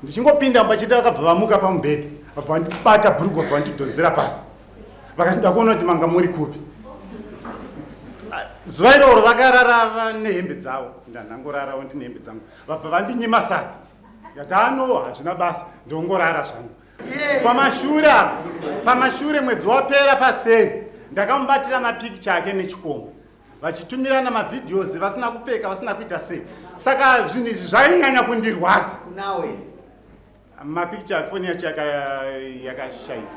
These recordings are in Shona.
ndichingopinda mbachita vakabva vamuka pamubhedha vabva vandibata bhurugwa vabva vandidhonzera pasi vakachida kuona kuti manga muri kupi. Zuva iroro vakarara nehembe dzavo, ndanhangorarawo ndine hembe dzangu, vabva vandinyima sadza yati hazvina basa ndongorara zvangu. Pamashure mwedzi wapera paseri ndakamubatira mapikicha ake nechikomo vachitumirana mavhidhiyozi vasina kupfeka vasina kuita sei. Saka zvinhu izvi zvainyanya kundirwadza. Mapikicha foni yacho yakashaika.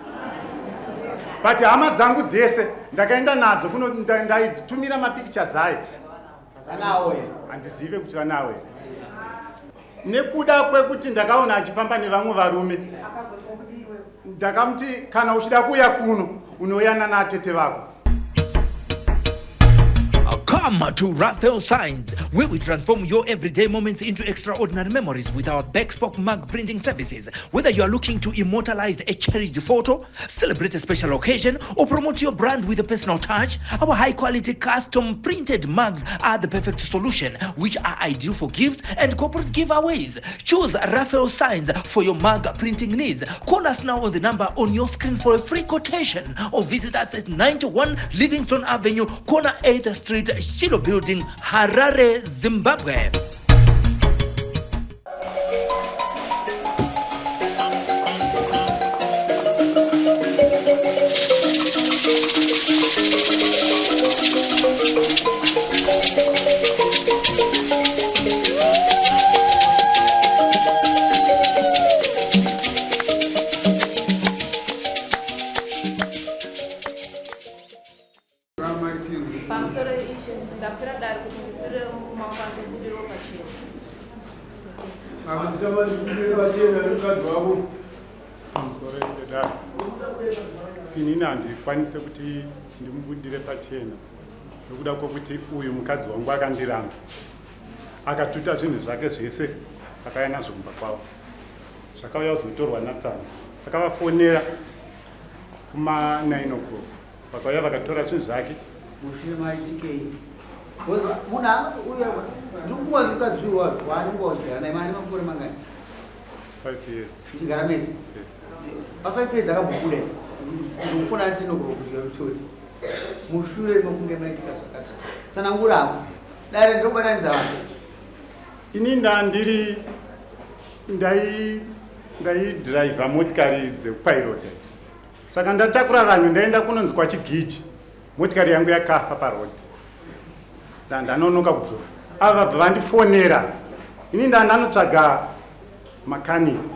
But hama dzangu dzese ndakaenda nadzo kuno ndaitumira mapikicha zaye. Handizive kuti vanawe. Nekuda kwekuti ndakaona achifamba nevamwe varume. Ndakamuti kana uchida kuya kuno unoyana natete vako. Come to Raphael Signs, where we transform your everyday moments into extraordinary memories with our bespoke mug printing services. Whether you are looking to immortalize a cherished photo, celebrate a special occasion, or promote your brand with a personal touch, our high-quality custom printed mugs are the perfect solution, which are ideal for gifts and corporate giveaways. Choose Raphael Signs for your mug printing needs. Call us now on the number on your screen for a free quotation, or visit us at 91 Livingston Avenue, corner 8th Street, Shilo Building, Harare, Zimbabwe. Inini handikwanise kuti ndimubudire pachena nokuda kwokuti uyu mukadzi wangu akandiramba akatuta zvinhu zvake zvese akauya nazvo kumba kwavo zvakauya kuzotorwa natsana akavafonera kuma 9 o'clock vakauya vakatora zvinhu zvake. Mushure maitikei munhu angauya ndikungwazi mukadziwa waaningogara naye mane makore mangani? 5 years. Uchigara mese pa5 years akambokudai ndikufuna antinogoro kuziva mutori mushure mekunge maitika zvakati tsanangurako dare ndobatanidza vanhu. Ini ndaidhiraivha motikari dzekupirota saka ndatakura vanhu ndaenda kunonzi kwachigiji motikari yangu yakafa parodi ndanonoka kudzoka ava vabva vandifonera ini ndandanotsvaga makaniki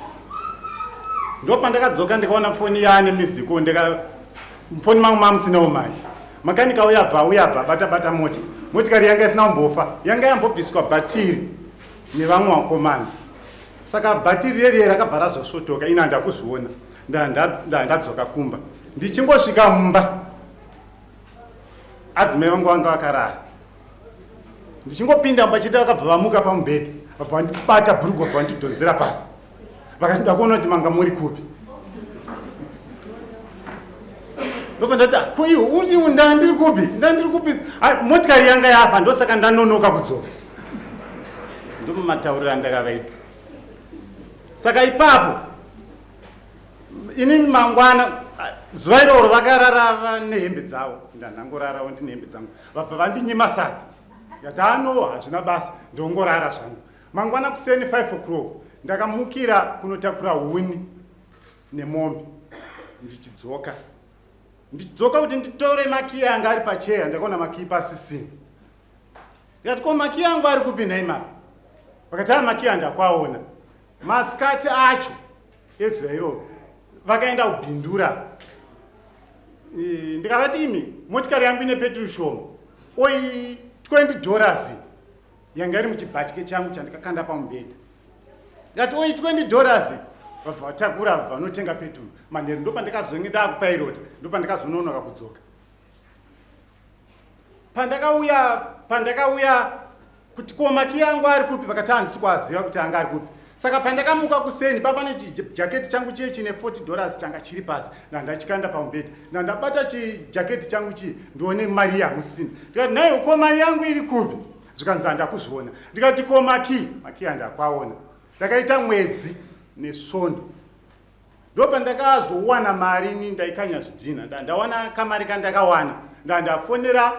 ndopandakadzoka ndikaona foni yaane miziko foni mangu mamusinawo mari makanika uyabva bata motikari yanga isina kumbofa yanga yambobviswa bhatiri nevamwe vakomana saka bhatiri reriye rakabva razosvotoka ina ndakuzviona ndadzoka kumba ndichingosvika mumba adzimai vangu vanga vakarara ndichingopinda mbachita vakabva vamuka pamubhedha vabva vandibata bhurugwa vabva vandidhonzera pasi vakachida kuona kuti manga muri kupi. Ndopandati uyu ndandiri kupi motikari yanga yafa ndosaka ndanonoka kudzoka ndomumatauriro andakavaita. Saka ipapo inini mangwana zuva iroro vakarara nehembe dzavo ndanhangorarawo ndine hembe dzangu vabva vandinyima sadza yati hazvina basa ndongorara zvangu. Mangwana kuseni 5 o'clock ndakamukira kunotakura huni nemombe ndichidzoka kuti nditore maki yanga ari pacheya ndakaona maki pasisini ndikati ko maki yangu ari kupi nhai mapa vakati maki andakwaona masikati acho ezuva iroro vakaenda kubhindura ndikavati imi motikari yangu ine petrol shoma oi $20 yanga iri muchibhatike changu chandikakanda pamubhedha ndikati oi $20 vabva vatakura vanotenga petrol manheru ndopandikazonge ndakupirota ndopandikazononoka kudzoka pandakauya kuti ko maki yangu ari kupi vakati handisi kuaziva kuti anga ari kupi saka pandakamuka kuseni papane chijaketi changu chiye chine $40 changa chiri pasi ndandachikanda pamubhedha ndandabata chijaketi changu chiye ndione mari yamusina ndikati nhai ko mari yangu iri kupi zvikanzi handakuzviona ndikati ko maki handakwaona ndakaita mwedzi nesvondo. Ndopandakazowana mari ini ndaikanya zvidhina. Ndawana kamari kandakawana ndandafonera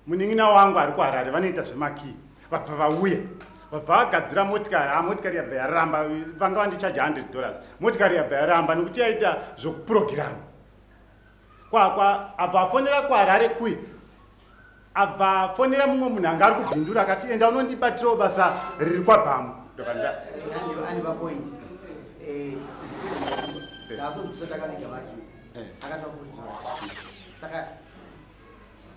munin'ina wangu ari kuHarare, vanoita zvemakii. Vabva vauya vabva vagadzira motikari. Motikari yabva yaramba, vanga vandichaja $100. Motikari yabva yaramba nekuti yaita zvokupurogiramu. Abva afonera kuHarare kui, abva afonera mumwe munhu anga ari kubvindura akati enda unondibatirawo basa riri kwaBhamu. Ane papoint ndakunzotakaviga maki akatwakudzwa saka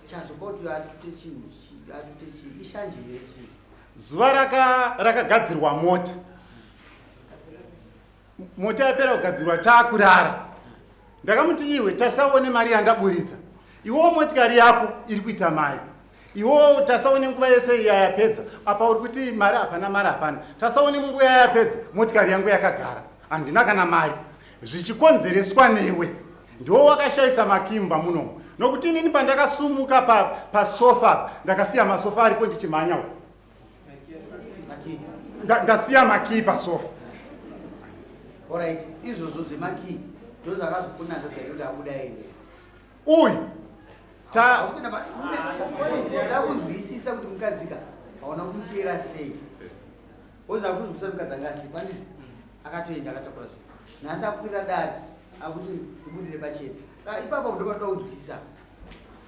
chazokoti atute chinhu atute ishanjire chi zuva rakagadzirwa mota yapera kugadzirwa taakurara. Ndakamuti iwe tasaone mari yandaburitsa, iwewo motikari yako iri kuita mai, iwewo tasaone nguva yese iya yapedza. Apa uri kuti mari hapana, mari hapana. Tasaone nguva yapedza motikari yangu yakagara, handina kana mari, zvichikonzereswa newe. Ndiwo wakashayisa makimba munomu, nokuti inini pandakasumuka pasofa ndakasiya masofa aripo ndichimhanya uko, ndasiya makii pasofa. Alright, izvozvo zvemaki ndozvakazokunaka kuti abuda ende uyu ndakunzwisisa kuti mukadzika aona kumutera sei, oza kunzwisisa mukadzi anga asipa nditi akatoenda akatakura zvo nhasi akwira dare akuti ndibudire pachena. Saka ipapo ndopanoda kunzwisisa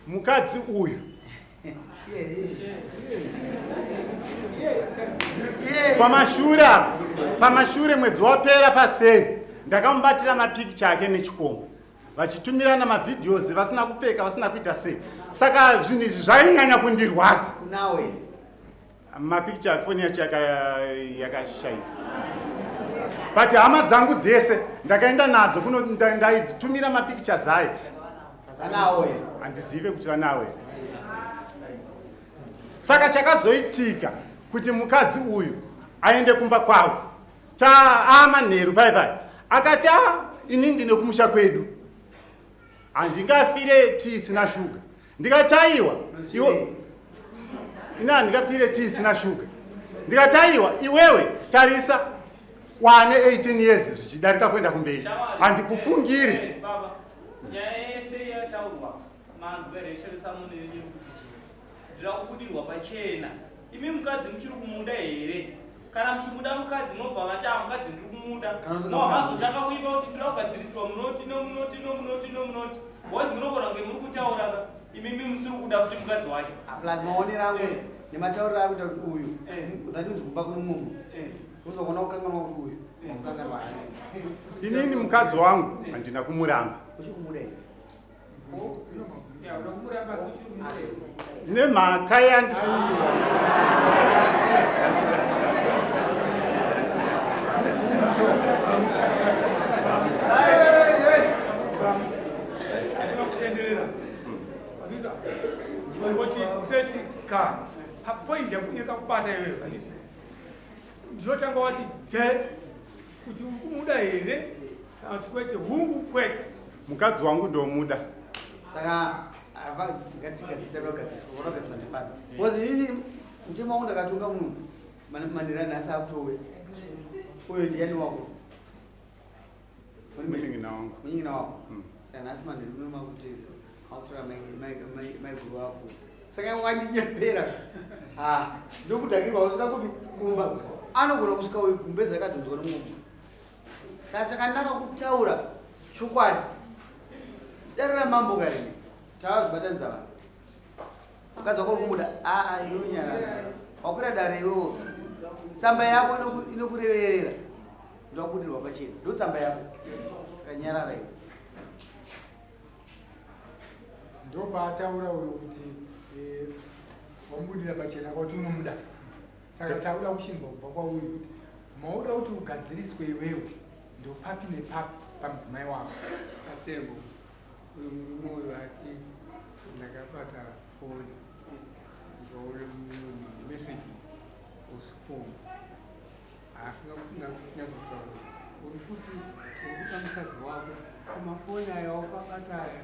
mukadzi uyu pamashure mwedzi wapera paseri ndakamubatira mapikicha ake nechikombo, vachitumirana mavhidhiyozi vasina kupfeka vasina kuita sei. Saka zvinhu izvi zvainyanya kundirwadza. Nawe mapikicha foni yacho yakashaika, but hama dzangu dzese ndakaenda nadzo ndaidzitumira mapikicha zaye. nawe Handizive kuti vanawe. Saka chakazoitika kuti mukadzi uyu aende kumba kwavo, manheru pai akati ini ndine kumusha kwedu, handingafire tii isina shuga. Ndikataiwa handingafire tii isina shuga. Ndikataiwa iwewe tarisa wane 18 years zvichidarika kuenda kumberi, handikufungiri. Nyaya yese yataurwa manzwa resheresa munhu yenyu kuti ndirakubudirwa pachena. Imi mukadzi muchiri kumuda here? Kana muchimuda mukadzi nobva vati mukadzi ndiri kumuda, mavazotanga kuimba kuti ndira kugadziriswa munoti nomunoti nomunoti nomunoti, wozi munogona kunge muri kutaura imimi musiri kuda kuti mukadzi wacho. plus maonero angu nematauriro ari kuita kuti uyu udanzi kumba kuno munhu uzokona kukanganwa kuti uyu wakukanganwa inini mukadzi wangu handina kumuramba. uchikumuda here nemhaka yandisi point yakunyeka kubata iweyo kaniti ndinotanga wati ge kuti uri kumuda here kana kuti kwete hungu kwete. mukadzi wangu ndomuda. saka ngatigadzisira unogadziswa ndepano kozi ini mutemo wangu ndakatunga munhu manera nhasi akutowe uyo ndiani wako munin'ina wangu. munyin'ina wako saka nhasi manheru unomakuteza akutora maiguru wako saka wandinyepera ndokudhakirwa usina kuti kumba anogona kusvika gumbezi rakadhonzwa nomumwe. Saka chakanaka kutaura chokwadi dare ramambo karine tavazobatanidza vanhu mukadzi wako uri kumuda iwe nyarara wakwira dare iwewo tsamba yako inokureverera ndowabudirwa pachena ndo tsamba yako saka nyarara iwe ndobataura uyo kuti wamubudira pachena kwati unomuda. Saka tauda kushingwa kubva kwauyu kuti mauda kuti ugadziriswe iwewo ndopapi nepapi pamudzimai wako. Atembo uyu murume uyu ati ndakabata foni ndikaona meseji usiku asina kutaura uri kuti urikuta mukadzi wako kumafoni aya wakabata aya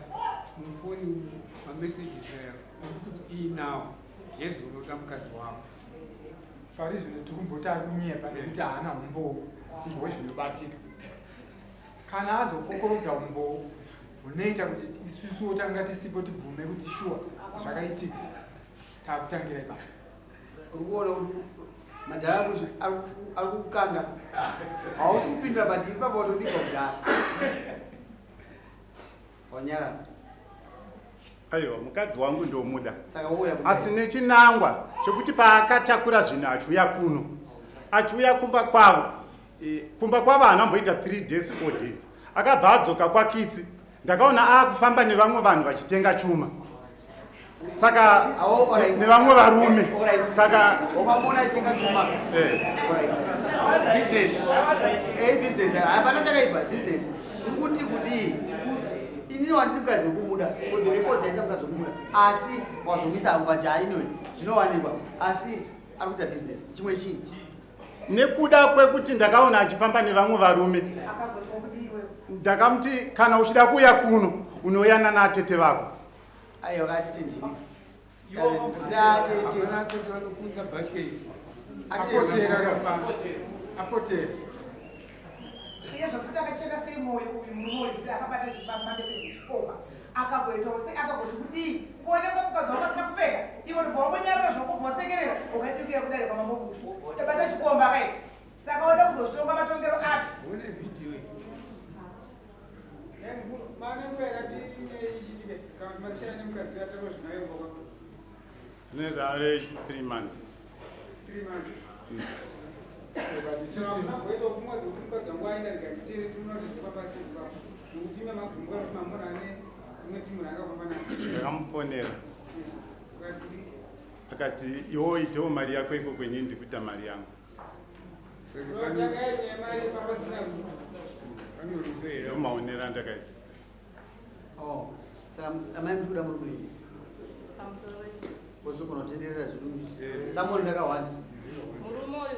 mufoni mameseji aya uri kuti inawo jesu unoda mukadzi wako. Pari zvino tikumboti akunyepa nekuti haana umbowo wezvinobatika kana azokokorodza umbo hunoita kuti isusuwo tanga tisipo tibvume kuti shuwa zvakaitika takutangira ipapo. Urikuona kuti madhara kuzvi ari kukanga hausi kupindira but ipapo watodika kudhara wanyarara. Aiwa, mukadzi wangu ndomuda. Saka uya Asi nechinangwa chokuti paakatakura zvinhu achiuya kuno. Achiuya kumba kwavo. Kumba kwavo anamboita 3 days 4 days. Akabva adzoka kwakitsi. Ndakaona akufamba nevamwe vanhu vachitenga chuma. Saka nevamwe varume. Saka wakamona chitenga chuma. Business. Business. Hapana chakaipa business. Kuti kudii? Inini wandiri mukadzi wekumuda kuti rekodi yaisa mukadzi wekumuda asi wazomisa angwaja inoi zvinowanikwa asi ari kuita business chimwe chinhu nekuda kwekuti ndakaona achifamba nevamwe varume ndakamuti kana uchida kuuya kuno unoyana naatete vako. aiwa atete ndini apotera zvafuti akacheka sei moyo uyu mumoyo kuti akabata zvipambambete zvechikomba akagoitawo sei akagoti kudii kuonekwa mukadzi wakasina kupfeka ivo ndobva wangonyarara zvokubva wasekerera ukadikira kudarika mambokufu tabata chikomba kai saka wada kuzozvitonga matongero api une vhidiyo manenguva yakati ichiitike kana masiyana nemukadzi ataro zvinayombova nezvare 3 months. 3 months nagoita kumwadzi kuti mukadzi wangu aenda ndikatitere tinonazvitipapasiva nokuti ime magumbo kuti mamuna ane imwe timunhu akafamba nayo Ndakamufonera akati iwo itewo mari yako iko kwenye ndikuita mari yangu. takaita mari papasina Maonera ndakaita. saka amai muchikuda muri kuii kuzogona kutenderera zvinhu samoni ndakawanda murume uyu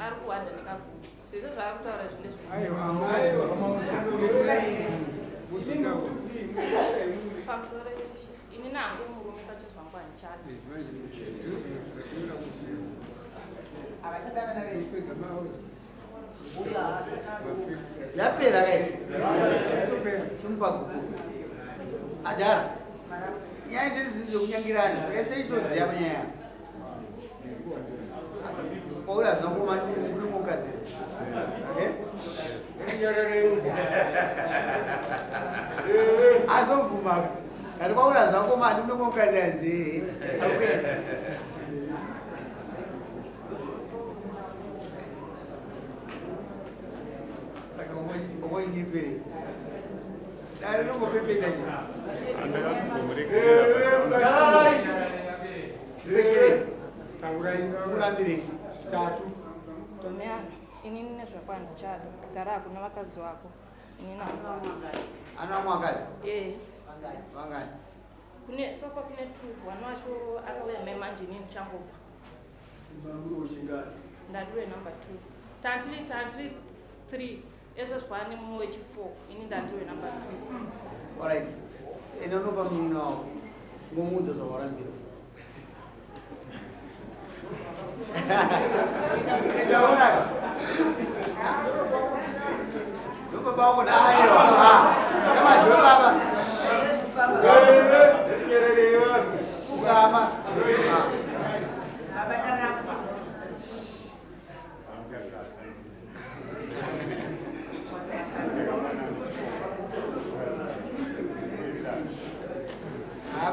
ari kuwanda nekaguru zvese zvaari kutaura pamusoro ini nangu murume pachezvangu handichadi yapera kai simupaguku adhara nyaya ndezizvi zvekunyangirana saka ise ichitoziva panyaya pauri hazina kuoma kuri mukadzira azobvumako kati pauri hazina kuoma handi muno mukadzi hanzi saka omoinyipei dare ringopepeta urambirei tatu tomeana inini nezvako handichadi gara hakuna vakadzi wako ini nangu ana mwakadzi vangani kune sofa kune 2 one wacho akauya mai manje inini ndichangobva ndandiwe number 2 tandiri 3 ezvo zvikwane mumwe wechi4 ini ndandiwe number 2 alright ene unopa munini wako ngomuudza zvawarambira tauraka ndobaba wako naaiwa amadhiwe baba ukama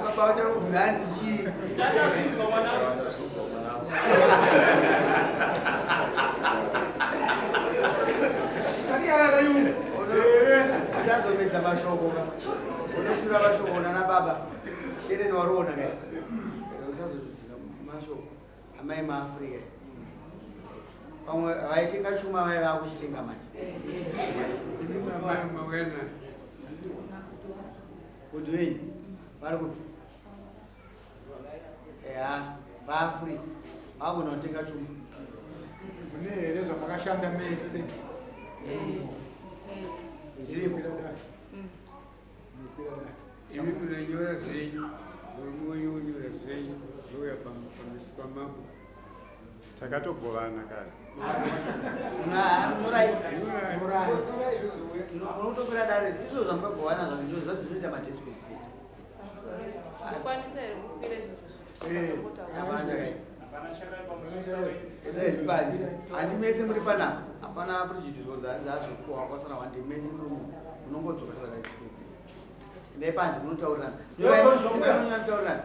baba wachari kubvunanzi chii uchazomedza mashoko ka unotura mashoko nana baba shereni wariona kai usazotudzika mashoko amai maafrica pamwe vaitenga chuma vai vakuchitenga manje kuti wenyu vari kuti eya vaafrica vagona kutenga chuma mune here zvamakashanda mese zviripo imi munanyora zvenyu murume wenyu onyora zvenyu zouya pameso pamambo takatogovana kare unotopera dare izvo zvamukagovana zvavo ndozati zvinoita madispositi Mukwanise here kukwira zvibanzi handimese muri panapa hapana purichitizo dzazokohwa kwasara wandimese muri munongodzoka takadaisipedzi ndai panzi munotaurirana nyoranotaurirana